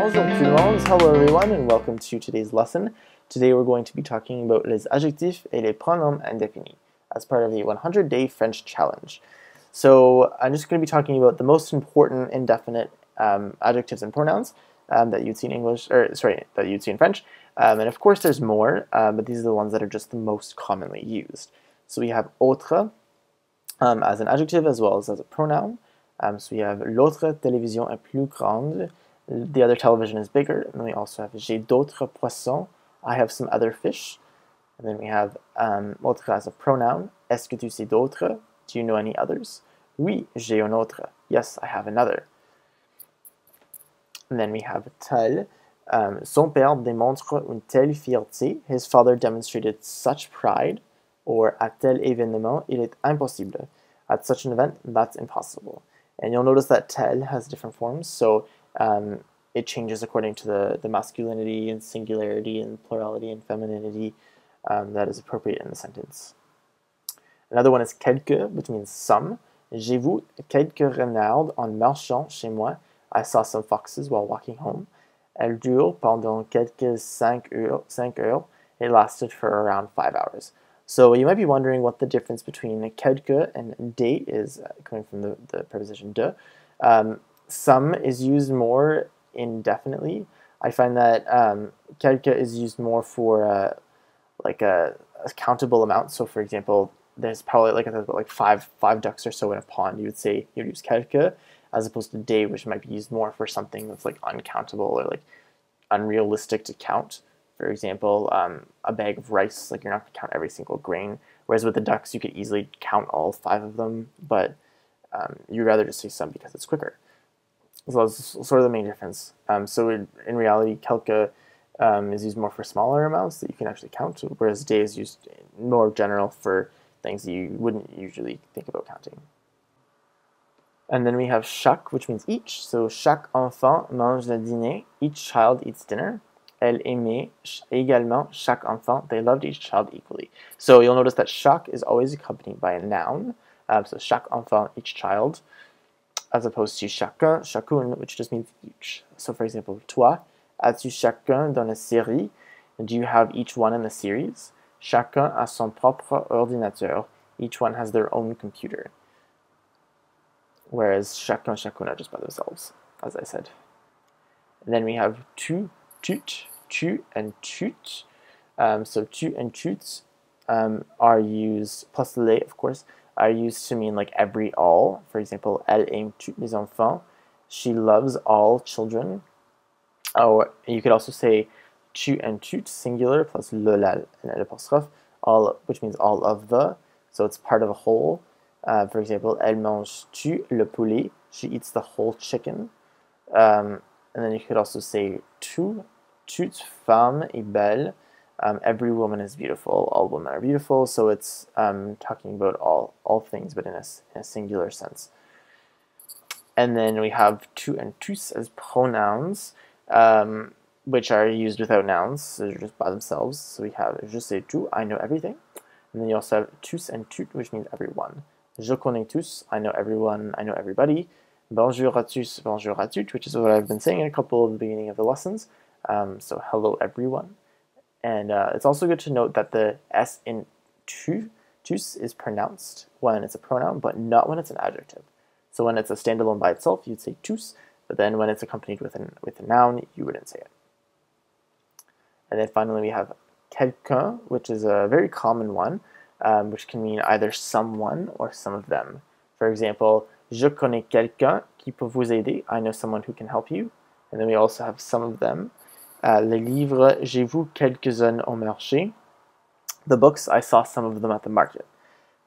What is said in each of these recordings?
Bonjour tout le monde, hello everyone, and welcome to today's lesson. Today we're going to be talking about les adjectifs et les pronoms indéfinis as part of the 100-day French challenge. So I'm just going to be talking about the most important indefinite adjectives and pronouns that you'd see in English, or sorry, that you'd see in French. And of course there's more, but these are the ones that are just the most commonly used. So we have autre as an adjective as well as a pronoun. So we have l'autre télévision est plus grande. The other television is bigger. And then we also have j'ai d'autres poissons. I have some other fish. And then we have autre as a pronoun. Est-ce que tu sais d'autres? Do you know any others? Oui, j'ai un autre. Yes, I have another. And then we have tel. Son père démontre une telle fierté. His father demonstrated such pride. Or à tel événement, il est impossible. At such an event, that's impossible. And you'll notice that tel has different forms. So it changes according to the masculinity and singularity and plurality and femininity that is appropriate in the sentence. Another one is quelque, which means some. J'ai vu quelques renards en marchant chez moi. I saw some foxes while walking home. Elle dure pendant quelques 5 heures. It lasted for around 5 hours. So you might be wondering what the difference between quelque and des is, coming from the preposition de. Some is used more indefinitely. I find that quelque is used more for like a countable amount. So for example, there's probably like five ducks or so in a pond. You'd use quelque, as opposed to des, which might be used more for something that's like uncountable or like unrealistic to count. For example, a bag of rice, like you're not going to count every single grain. Whereas with the ducks, you could easily count all 5 of them, but you'd rather just say some because it's quicker. So that's sort of the main difference. So in reality, quelque is used more for smaller amounts that you can actually count, whereas des is used more general for things that you wouldn't usually think about counting. And then we have chaque, which means each. So chaque enfant mange le dîner. Each child eats dinner. Elle aimait également chaque enfant. They loved each child equally. So you'll notice that chaque is always accompanied by a noun. So chaque enfant, each child, as opposed to chacun, chacune, which just means each. So for example, toi, as-tu chacun dans la série? Do you have each one in the series? Chacun a son propre ordinateur. Each one has their own computer. Whereas chacun, chacune are just by themselves, as I said. And then we have tout, tu, and tout. So tu and tout are used, plus les, of course, are used to mean like every, all. For example, elle aime tous les enfants. She loves all children. Or you could also say tu and tout, singular, plus le, la, and l'apostrophe, all, which means all of the. So it's part of a whole. For example, elle mange tout le poulet. She eats the whole chicken. And then you could also say toute femme est belle. Every woman is beautiful. All women are beautiful. So it's talking about all things, but in a singular sense. And then we have tout and tous as pronouns, which are used without nouns. So they're just by themselves. So we have je sais tout, I know everything. And then you also have tous and toutes, which means everyone. Je connais tous, I know everyone, I know everybody. Bonjour à tous, bonjour à toutes, which is what I've been saying in a couple of the beginning of the lessons. So hello everyone. And it's also good to note that the S in tous is pronounced when it's a pronoun, but not when it's an adjective. So when it's a standalone by itself, you'd say tous, but then when it's accompanied with a noun, you wouldn't say it. And then finally we have quelqu'un, which is a very common one, which can mean either someone or some of them. For example, je connais quelqu'un qui peut vous aider. I know someone who can help you. And then we also have some of them. Les livres, j'ai vu quelques-uns au marché. The books, I saw some of them at the market.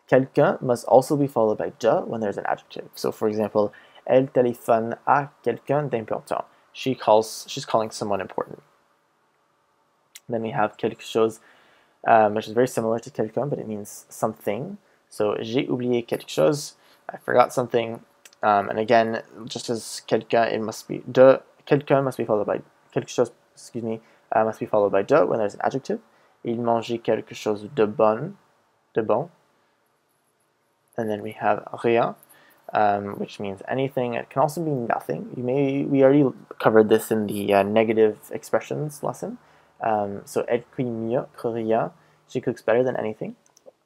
Quelqu'un must also be followed by de when there's an adjective. So for example, elle téléphone à quelqu'un d'important. She's calling someone important. Then we have quelque chose, which is very similar to quelqu'un, but it means something. So j'ai oublié quelque chose. I forgot something. And again, just as quelqu'un, it must be de. Quelqu'un must be followed by quelque chose. Excuse me. Must be followed by de when there's an adjective. Il mangeait quelque chose de bon. And then we have rien. which means anything. It can also mean nothing. We already covered this in the negative expressions lesson. So elle cooke mieux que rien. She cooks better than anything.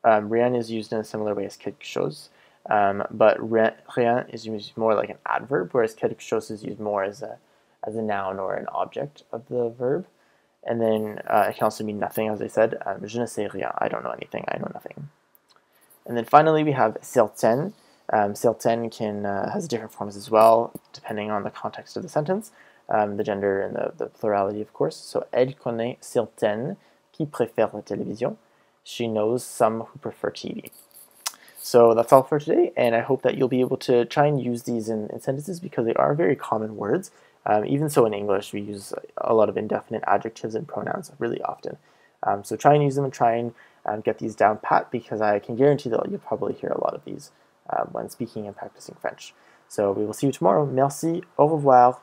Rien is used in a similar way as quelque chose, but rien is used more like an adverb, whereas quelque chose is used more as a noun or an object of the verb. And then it can also mean nothing, as I said. Je ne sais rien. I don't know anything. I know nothing. And then finally we have certaines. Certaines has different forms as well, depending on the context of the sentence, the gender and the plurality, of course. So, elle connaît certaines qui préfèrent la télévision. She knows some who prefer TV. So that's all for today, and I hope that you'll be able to try and use these in sentences because they are very common words. Even so in English, we use a lot of indefinite adjectives and pronouns really often. So try and use them and try and get these down pat because I can guarantee that you'll probably hear a lot of these when speaking and practicing French. So we will see you tomorrow. Merci, au revoir.